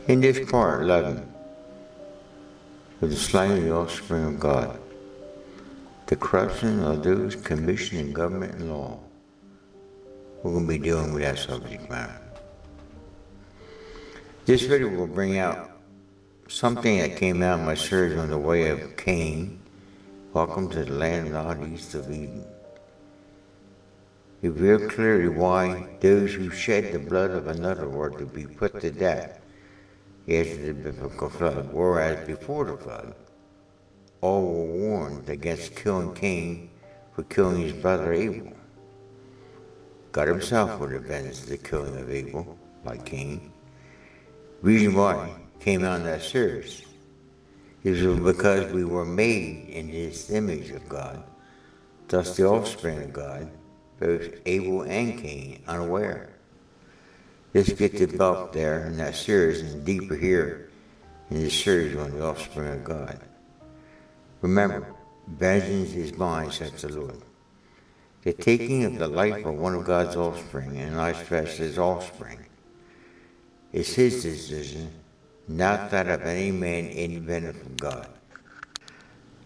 In this part 11, with the slaying of the offspring of God, the corruption of those commissioned in government and law, we're going to be dealing with that subject matter. This video will bring out something that came out in my series on the way of Cain, Welcome to the Land Not East of Eden. It revealed clearly why those who shed the blood of another were to be put to death after the biblical flood, whereas before the flood, all were warned against killing Cain for killing his brother Abel. God himself would avenge the killing of Abel by Cain. Reason why came out in that series is because we were made in this image of God, thus the offspring of God, both Abel and Cain, unaware. This gets developed there in that series and deeper here in this series on the offspring of God. Remember, vengeance is mine, says the Lord. The taking of the life of one of God's offspring, and I stress his offspring, is his decision, not that of any man independent from God.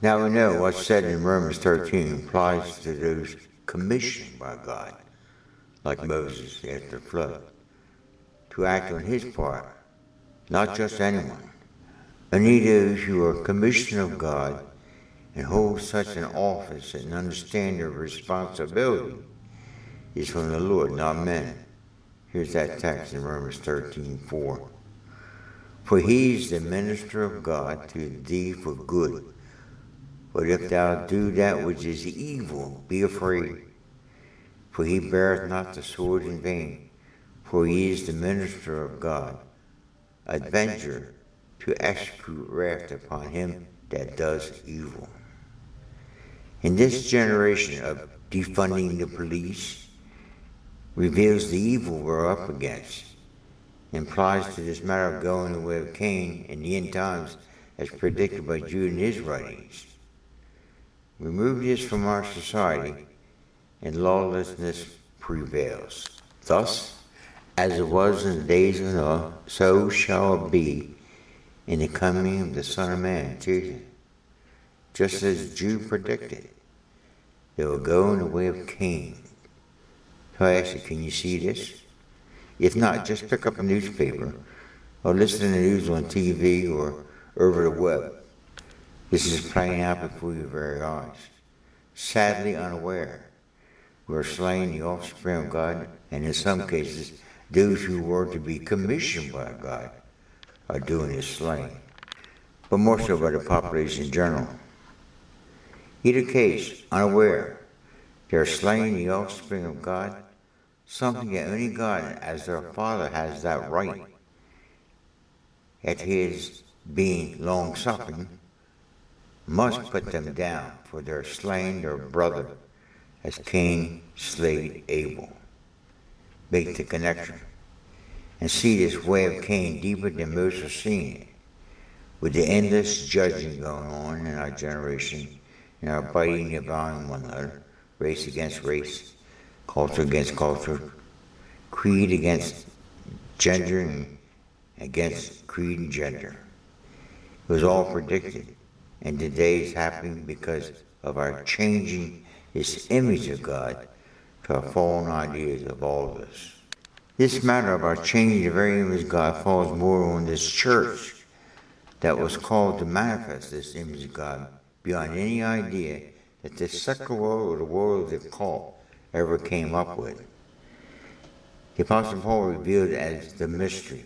Now we know what's said in Romans 13 applies to those commissioned by God, like Moses after the flood, to act on his part, not just anyone. Only those who are commissioned of God and hold such an office and understand their responsibility is from the Lord, not men. Here's that text in Romans 13:4. For he is the minister of God to thee for good. But if thou do that which is evil, be afraid. For he beareth not the sword in vain. For he is the minister of God, avenger to execute wrath upon him that does evil. In this generation of defunding the police, reveals the evil we're up against, implies to this matter of going the way of Cain in the end times as predicted by Jude in his writings. Remove this from our society and lawlessness prevails. Thus, as it was in the days of Noah, so shall it be in the coming of the Son of Man, Jesus. Just as Jude predicted, they will go in the way of Cain. So I ask you, can you see this? If not, just pick up a newspaper or listen to the news on TV or over the web. This is playing out before your very eyes. Sadly unaware, we are slaying the offspring of God, and in some cases, those who were to be commissioned by God are doing this slaying, but more so by the population in general. Either case, unaware, they are slaying the offspring of God, something that only God, as their Father, has that right. At his being long-suffering, must put them down for their slaying their brother, as Cain slayed Abel. Make the connection, and see this way of Cain deeper than most are seeing it, with the endless judging going on in our generation, and our biting and devouring one another, race against race, culture against culture, creed against gender and against creed and gender. It was all predicted, and today is happening because of our changing this image of God to our fallen ideas of all of this. This matter of our changing the very image of God falls more on this church that was called to manifest this image of God beyond any idea that this secular world or the world of the cult ever came up with. The Apostle Paul revealed it as the mystery,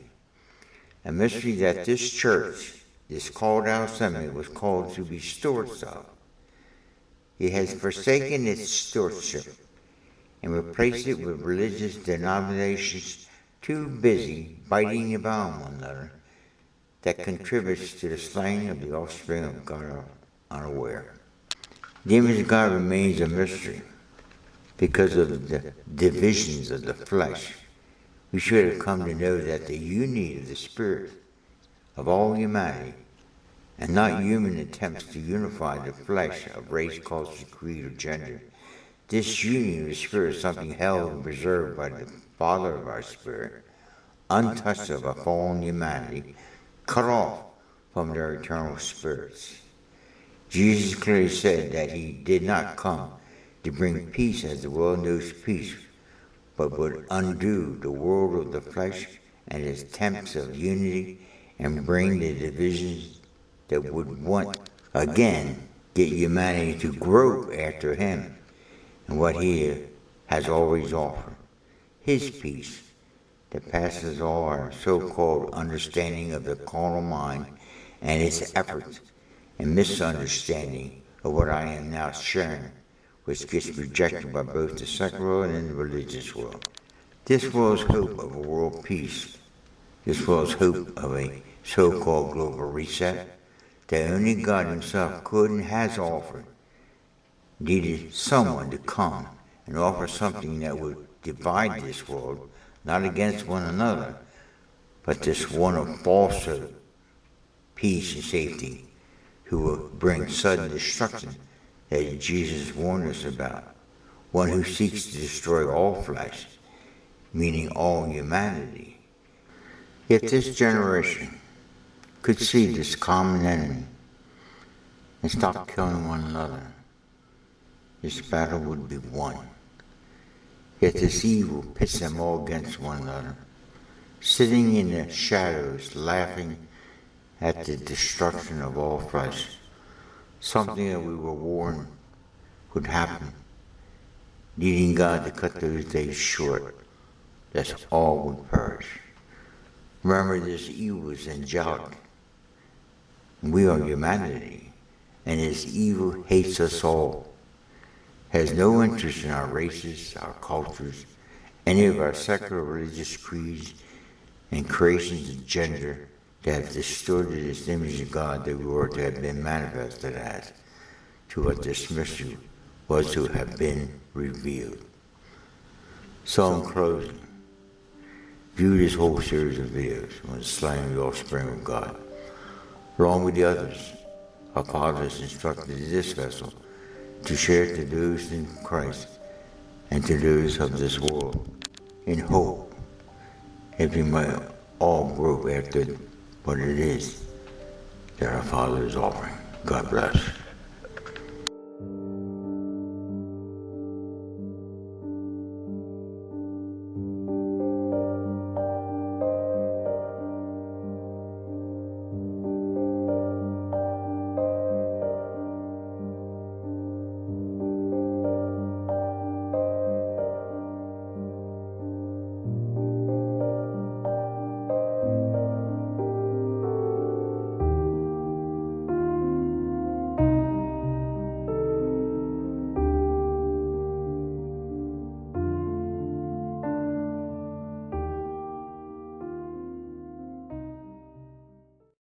a mystery that this church, this called out assembly, was called to be stewards of. It has forsaken its stewardship and replaced it with religious denominations too busy biting about one another that contributes to the slaying of the offspring of God unaware. The image of God remains a mystery because of the divisions of the flesh. We should have come to know that the unity of the Spirit of all humanity, and not human attempts to unify the flesh of race, culture, creed, or gender. This union of the Spirit is something held and preserved by the Father of our Spirit, untouched of a fallen humanity, cut off from their eternal spirits. Jesus clearly said that he did not come to bring peace as the world knows peace, but would undo the world of the flesh and its attempts of unity and bring the divisions that would once again get humanity to grow after him and what he has always offered. His peace that passes all our so-called understanding of the carnal mind and its efforts and misunderstanding of what I am now sharing, which gets rejected by both the secular and the religious world. This world's hope of a world peace, this world's hope of a so-called global reset that only God himself could and has offered, needed someone to come and offer something that would divide this world, not against one another, but this one of false hope, peace and safety, who will bring sudden destruction that Jesus warned us about, one who seeks to destroy all flesh, meaning all humanity. If this generation could see this common enemy and stop killing one another, this battle would be won. Yet this evil pits them all against one another, sitting in the shadows, laughing at the destruction of all flesh, something that we were warned would happen, needing God to cut those days short, that all would perish. Remember, this evil is angelic, and we are humanity, and this evil hates us all, has no interest in our races, our cultures, any of our secular religious creeds and creations of gender that have distorted this image of God that we were to have been manifested as, to what this mystery was to have been revealed. So in closing, view this whole series of videos on the slaying of the offspring of God. Along with the others, our Father has instructed this vessel to share it to those in Christ and to those of this world, in hope, if we might all grow after what it is that our Father is offering. God bless.